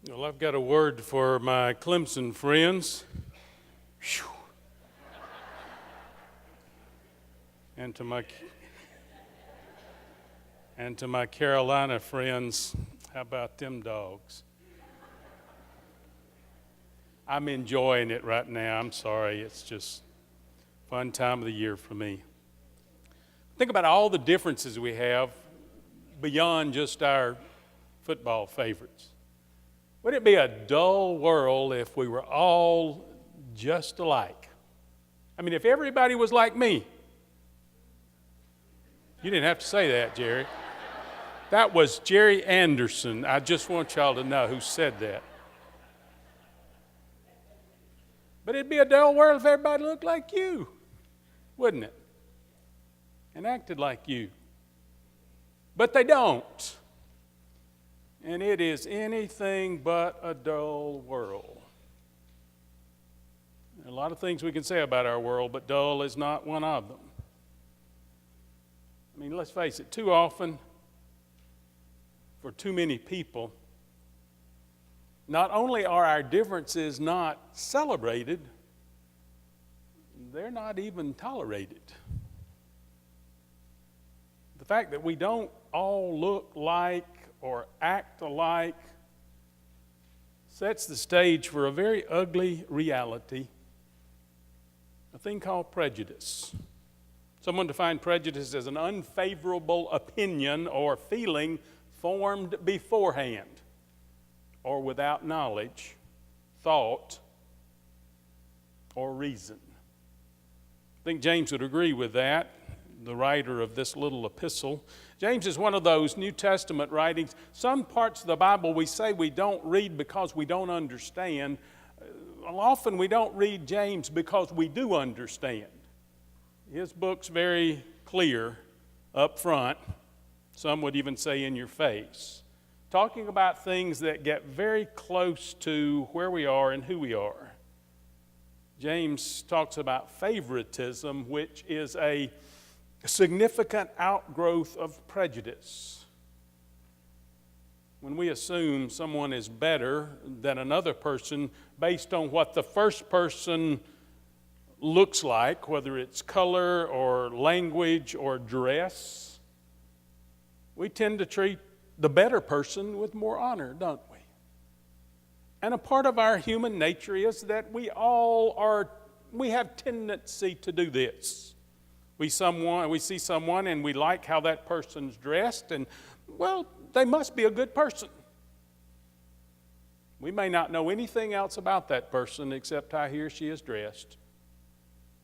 Well, I've got a word for my Clemson friends. Whew. And to my Carolina friends, how about them dogs? I'm enjoying it right now. I'm sorry. It's just a fun time of the year for me. Think about all the differences we have beyond just our football favorites. Would it be a dull world if we were all just alike? I mean, if everybody was like me. You didn't have to say that, Jerry. That was Jerry Anderson. I just want y'all to know who said that. But it'd be a dull world if everybody looked like you, wouldn't it? And acted like you. But they don't. And it is anything but a dull world. There are a lot of things we can say about our world, but dull is not one of them. I mean, let's face it, too often, for too many people, not only are our differences not celebrated, they're not even tolerated. The fact that we don't all look like or act alike sets the stage for a very ugly reality, a thing called prejudice. Someone defined prejudice as an unfavorable opinion or feeling formed beforehand or without knowledge, thought, or reason. I think James would agree with that, the writer of this little epistle. James is one of those New Testament writings. Some parts of the Bible we say we don't read because we don't understand. Often we don't read James because we do understand. His book's very clear up front. Some would even say in your face. Talking about things that get very close to where we are and who we are. James talks about favoritism, which is a significant outgrowth of prejudice. When we assume someone is better than another person based on what the first person looks like, whether it's color or language or dress, we tend to treat the better person with more honor, don't we? And a part of our human nature is that we have tendency to do this. We see someone and we like how that person's dressed, and, well, they must be a good person. We may not know anything else about that person except how he or she is dressed.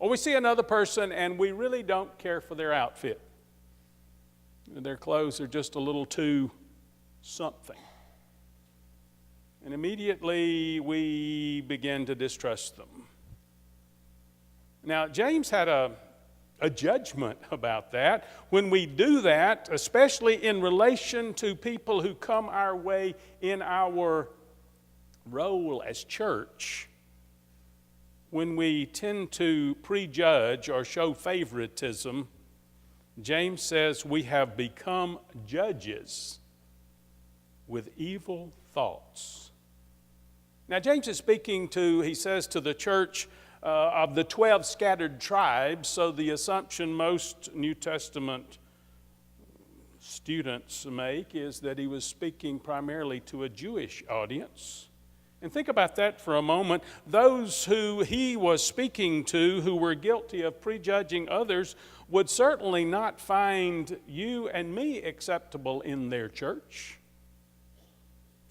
Or we see another person and we really don't care for their outfit. Their clothes are just a little too something. And immediately we begin to distrust them. Now, James had a judgment about that. When we do that, especially in relation to people who come our way in our role as church, when we tend to prejudge or show favoritism, James says we have become judges with evil thoughts. Now, James is speaking he says to the church of the 12 scattered tribes, so the assumption most New Testament students make is that he was speaking primarily to a Jewish audience. And think about that for a moment. Those who he was speaking to who were guilty of prejudging others would certainly not find you and me acceptable in their church.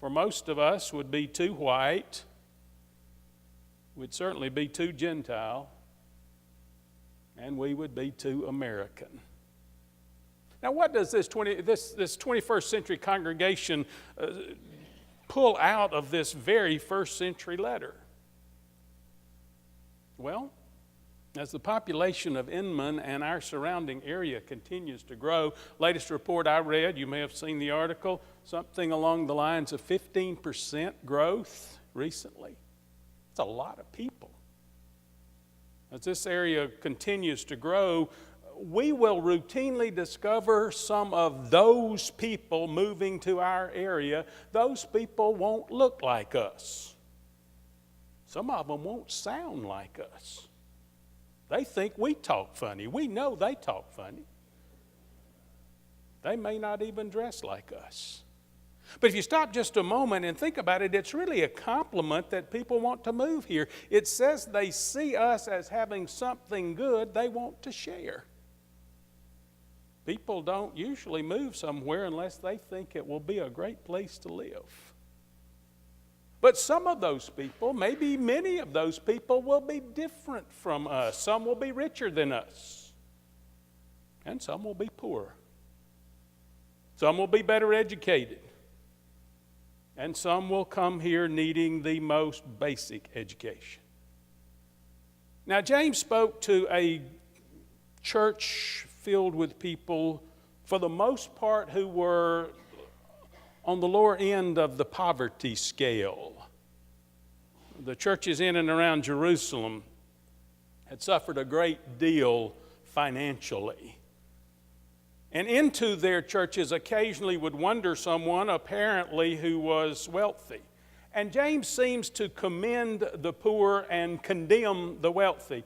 For most of us would be too white, would certainly be too Gentile, and we would be too American. Now, what does this 21st century congregation pull out of this very first century letter? Well, as the population of Inman and our surrounding area continues to grow, latest report I read, you may have seen the article, something along the lines of 15% growth recently. It's a lot of people. As this area continues to grow, we will routinely discover some of those people moving to our area. Those people won't look like us. Some of them won't sound like us. They think we talk funny. We know they talk funny. They may not even dress like us. But if you stop just a moment and think about it, it's really a compliment that people want to move here. It says they see us as having something good they want to share. People don't usually move somewhere unless they think it will be a great place to live. But some of those people, maybe many of those people, will be different from us. Some will be richer than us, and some will be poorer. Some will be better educated, and some will come here needing the most basic education. Now, James spoke to a church filled with people, for the most part, who were on the lower end of the poverty scale. The churches in and around Jerusalem had suffered a great deal financially. And into their churches occasionally would wander someone apparently who was wealthy. And James seems to commend the poor and condemn the wealthy.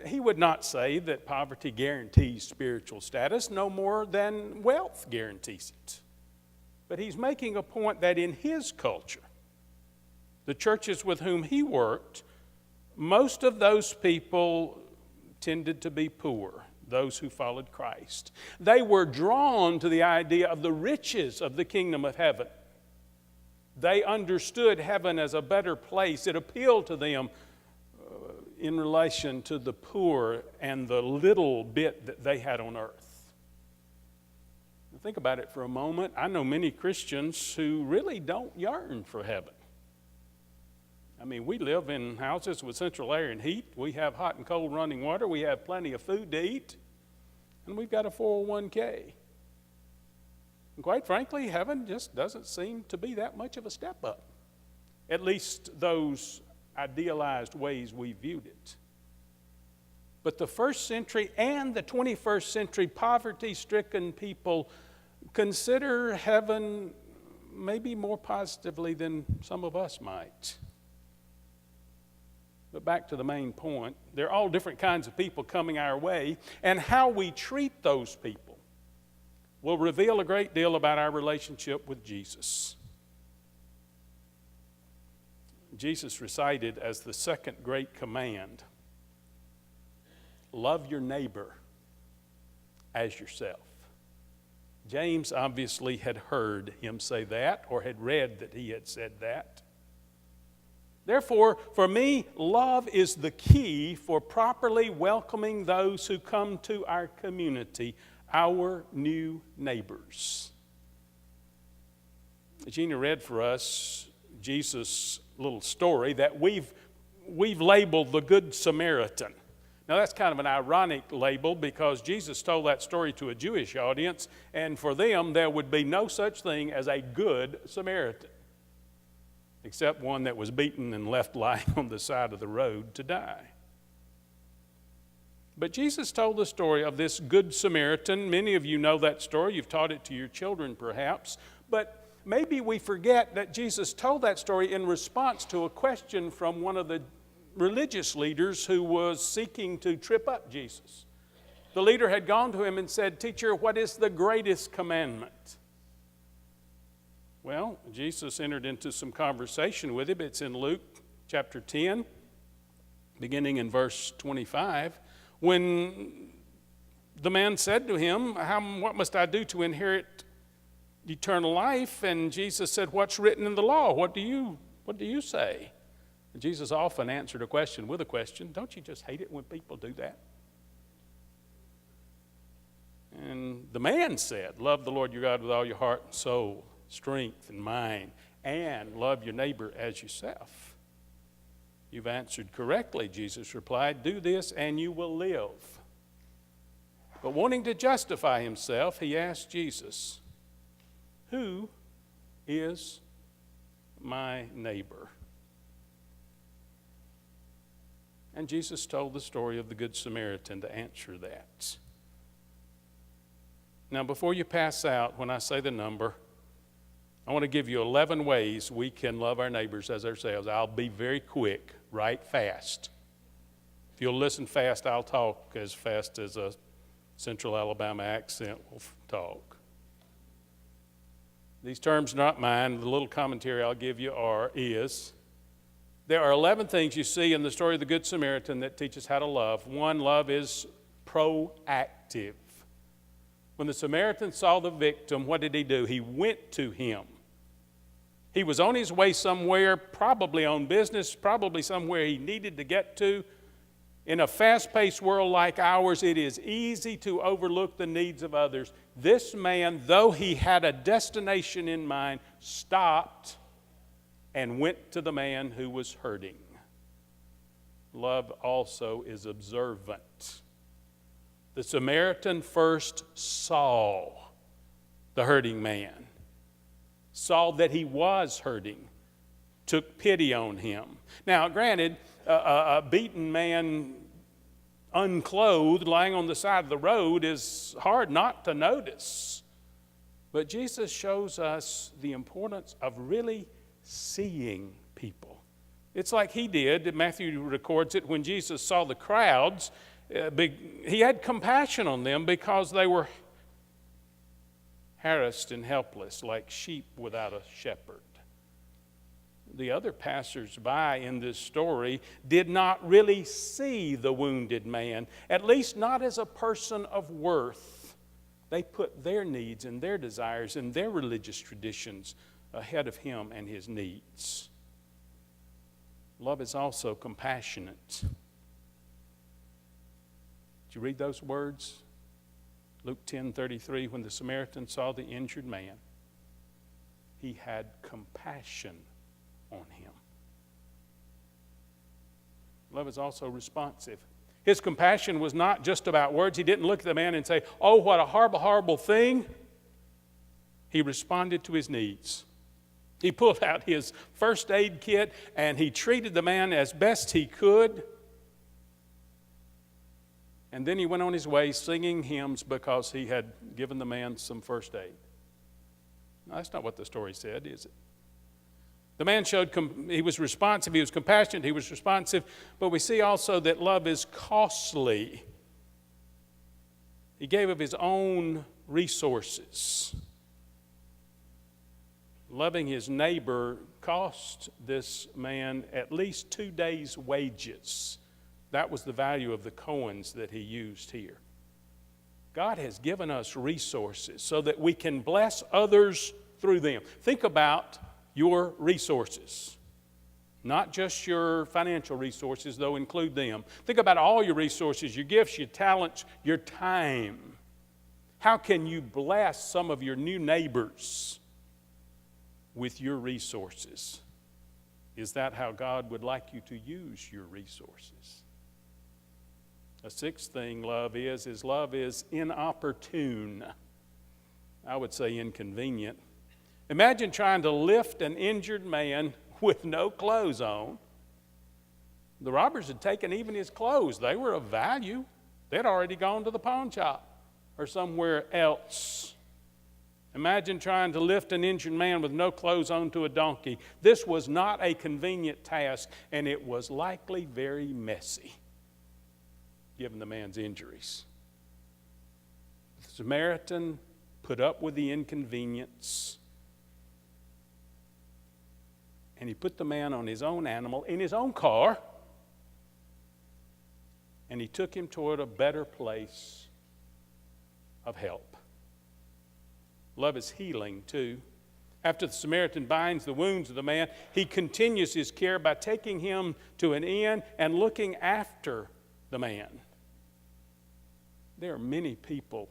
He would not say that poverty guarantees spiritual status no more than wealth guarantees it. But he's making a point that in his culture, the churches with whom he worked, most of those people tended to be poor, those who followed Christ. They were drawn to the idea of the riches of the kingdom of heaven. They understood heaven as a better place. It appealed to them in relation to the poor and the little bit that they had on earth. Think about it for a moment. I know many Christians who really don't yearn for heaven. I mean, we live in houses with central air and heat. We have hot and cold running water. We have plenty of food to eat. And we've got a 401k. And quite frankly, heaven just doesn't seem to be that much of a step up. At least those idealized ways we viewed it. But the first century and the 21st century poverty-stricken people consider heaven maybe more positively than some of us might. But back to the main point, there are all different kinds of people coming our way, and how we treat those people will reveal a great deal about our relationship with Jesus. Jesus recited as the second great command, love your neighbor as yourself. James obviously had heard him say that, or had read that he had said that. Therefore, for me, love is the key for properly welcoming those who come to our community, our new neighbors. Gina read for us Jesus' little story that we've labeled the Good Samaritan. Now, that's kind of an ironic label because Jesus told that story to a Jewish audience, and for them, there would be no such thing as a good Samaritan, except one that was beaten and left lying on the side of the road to die. But Jesus told the story of this Good Samaritan. Many of you know that story. You've taught it to your children, perhaps. But maybe we forget that Jesus told that story in response to a question from one of the religious leaders who was seeking to trip up Jesus. The leader had gone to him and said, "Teacher, what is the greatest commandment?" Well, Jesus entered into some conversation with him. It's in Luke chapter 10, beginning in verse 25, when the man said to him, what must I do to inherit eternal life? And Jesus said, what's written in the law? What do you say? And Jesus often answered a question with a question. Don't you just hate it when people do that? And the man said, love the Lord your God with all your heart and soul, strength and mind, and love your neighbor as yourself. You've answered correctly, Jesus replied. Do this and you will live. But wanting to justify himself, he asked Jesus, who is my neighbor? And Jesus told the story of the Good Samaritan to answer that. Now, before you pass out, when I say the number, I want to give you 11 ways we can love our neighbors as ourselves. I'll be very quick, right fast. If you'll listen fast, I'll talk as fast as a Central Alabama accent will talk. These terms are not mine. The little commentary I'll give you is, there are 11 things you see in the story of the Good Samaritan that teach us how to love. One, love is proactive. When the Samaritan saw the victim, what did he do? He went to him. He was on his way somewhere, probably on business, probably somewhere he needed to get to. In a fast-paced world like ours, it is easy to overlook the needs of others. This man, though he had a destination in mind, stopped and went to the man who was hurting. Love also is observant. The Samaritan first saw the hurting man, saw that he was hurting, took pity on him. Now, granted, a beaten man, unclothed, lying on the side of the road is hard not to notice. But Jesus shows us the importance of really seeing people. It's like he did, Matthew records it, when Jesus saw the crowds, he had compassion on them because they were harassed and helpless, like sheep without a shepherd. The other passers-by in this story did not really see the wounded man, at least not as a person of worth. They put their needs and their desires and their religious traditions ahead of him and his needs. Love is also compassionate. Did you read those words? Luke 10:33, when the Samaritan saw the injured man, he had compassion on him. Love is also responsive. His compassion was not just about words. He didn't look at the man and say, "Oh, what a horrible, horrible thing." He responded to his needs. He pulled out his first aid kit and he treated the man as best he could. And then he went on his way singing hymns because he had given the man some first aid. No, that's not what the story said, is it? The man showed he was responsive, he was compassionate, he was responsive, but we see also that love is costly. He gave of his own resources. Loving his neighbor cost this man at least 2 days' wages. That was the value of the coins that he used here. God has given us resources so that we can bless others through them. Think about your resources, not just your financial resources, though include them. Think about all your resources, your gifts, your talents, your time. How can you bless some of your new neighbors with your resources? Is that how God would like you to use your resources? A sixth thing love is inopportune. I would say inconvenient. Imagine trying to lift an injured man with no clothes on. The robbers had taken even his clothes. They were of value. They'd already gone to the pawn shop or somewhere else. Imagine trying to lift an injured man with no clothes on to a donkey. This was not a convenient task, and it was likely very messy, given the man's injuries. The Samaritan put up with the inconvenience, and he put the man on his own animal in his own car, and he took him toward a better place of help. Love is healing too. After the Samaritan binds the wounds of the man, he continues his care by taking him to an inn and looking after the man. There are many people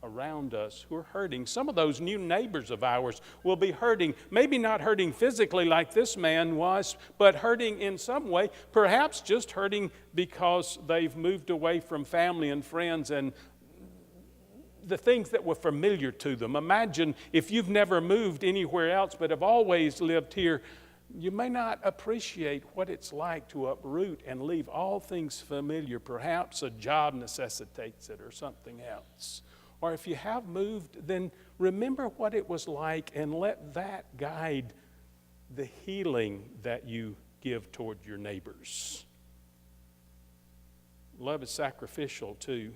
around us who are hurting. Some of those new neighbors of ours will be hurting, maybe not hurting physically like this man was, but hurting in some way, perhaps just hurting because they've moved away from family and friends and the things that were familiar to them. Imagine if you've never moved anywhere else but have always lived here, you may not appreciate what it's like to uproot and leave all things familiar. Perhaps a job necessitates it or something else. Or if you have moved, then remember what it was like and let that guide the healing that you give toward your neighbors. Love is sacrificial too.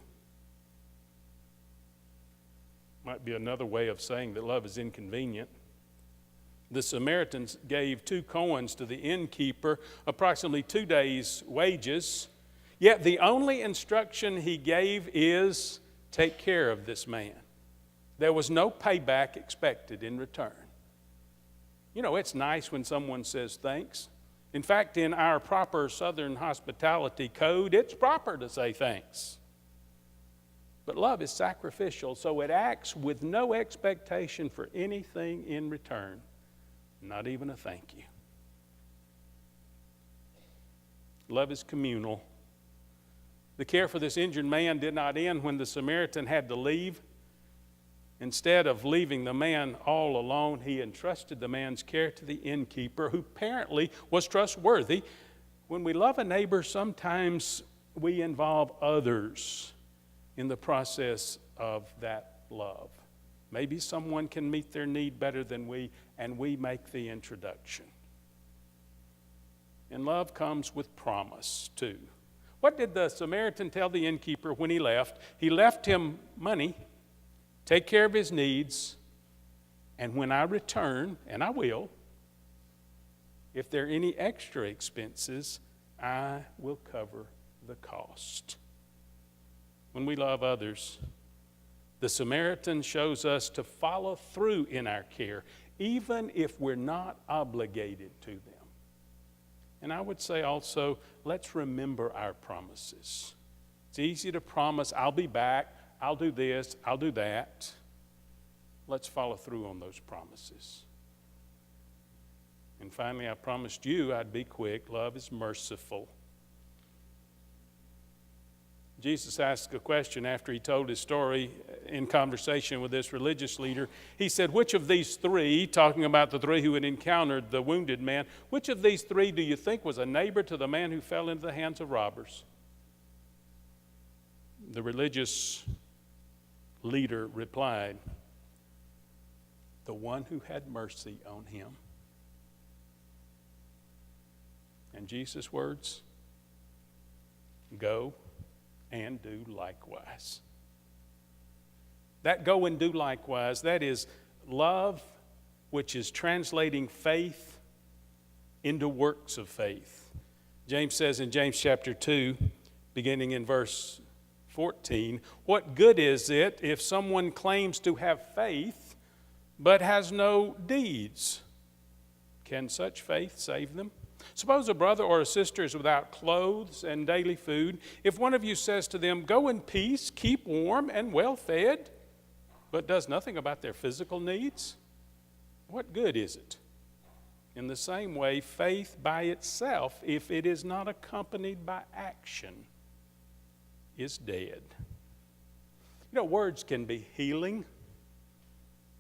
Might be another way of saying that love is inconvenient. The Samaritans gave 2 coins to the innkeeper, approximately 2 days' wages. Yet the only instruction he gave is, take care of this man. There was no payback expected in return. You know, it's nice when someone says thanks. In fact, in our proper Southern hospitality code, it's proper to say thanks. But love is sacrificial, so it acts with no expectation for anything in return, not even a thank you. Love is communal. The care for this injured man did not end when the Samaritan had to leave. Instead of leaving the man all alone, he entrusted the man's care to the innkeeper, who apparently was trustworthy. When we love a neighbor, sometimes we involve others in the process of that love. Maybe someone can meet their need better than we, and we make the introduction. And love comes with promise, too. What did the Samaritan tell the innkeeper when he left? He left him money, take care of his needs, and when I return, and I will, if there are any extra expenses, I will cover the cost. When we love others, the Samaritan shows us to follow through in our care, even if we're not obligated to them. And I would say also, let's remember our promises. It's easy to promise, I'll be back, I'll do this, I'll do that. Let's follow through on those promises. And finally, I promised you I'd be quick. Love is merciful. Jesus asked a question after he told his story in conversation with this religious leader. He said, which of these 3, talking about the 3 who had encountered the wounded man, which of these 3 do you think was a neighbor to the man who fell into the hands of robbers? The religious leader replied, the one who had mercy on him. And Jesus' words, go and do likewise. That go and do likewise, that is love, which is translating faith into works of faith. James says in James chapter 2, beginning in verse 14, what good is it if someone claims to have faith but has no deeds? Can such faith save them? Suppose a brother or a sister is without clothes and daily food. If one of you says to them, go in peace, keep warm and well fed, but does nothing about their physical needs, what good is it? In the same way, faith by itself, if it is not accompanied by action, is dead. You know, words can be healing.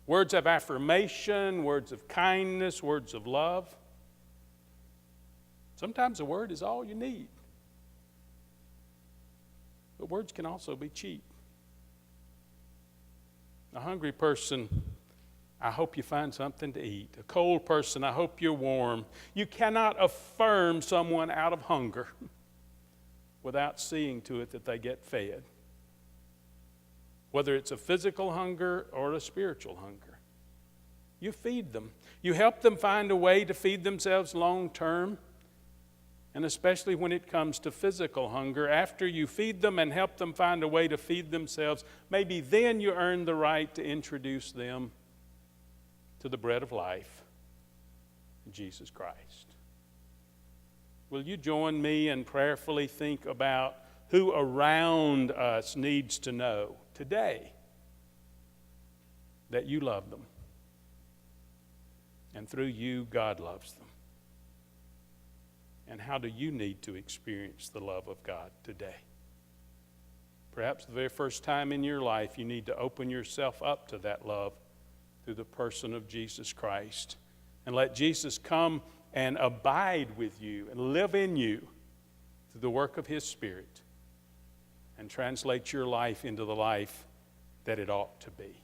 Words of affirmation, words of kindness, words of love. Sometimes a word is all you need. But words can also be cheap. A hungry person, I hope you find something to eat. A cold person, I hope you're warm. You cannot affirm someone out of hunger without seeing to it that they get fed. Whether it's a physical hunger or a spiritual hunger. You feed them. You help them find a way to feed themselves long term. And especially when it comes to physical hunger, after you feed them and help them find a way to feed themselves, maybe then you earn the right to introduce them to the bread of life, Jesus Christ. Will you join me and prayerfully think about who around us needs to know today that you love them, and through you, God loves them? And how do you need to experience the love of God today? Perhaps the very first time in your life you need to open yourself up to that love through the person of Jesus Christ. And let Jesus come and abide with you and live in you through the work of His Spirit and translate your life into the life that it ought to be.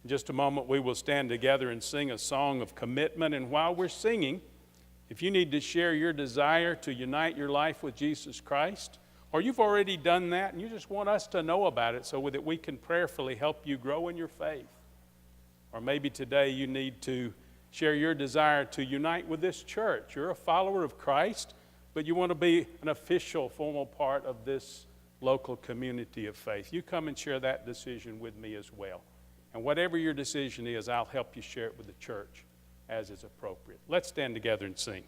In just a moment, we will stand together and sing a song of commitment. And while we're singing, if you need to share your desire to unite your life with Jesus Christ, or you've already done that and you just want us to know about it so that we can prayerfully help you grow in your faith, or maybe today you need to share your desire to unite with this church. You're a follower of Christ, but you want to be an official, formal part of this local community of faith. You come and share that decision with me as well. And whatever your decision is, I'll help you share it with the church as is appropriate. Let's stand together and sing.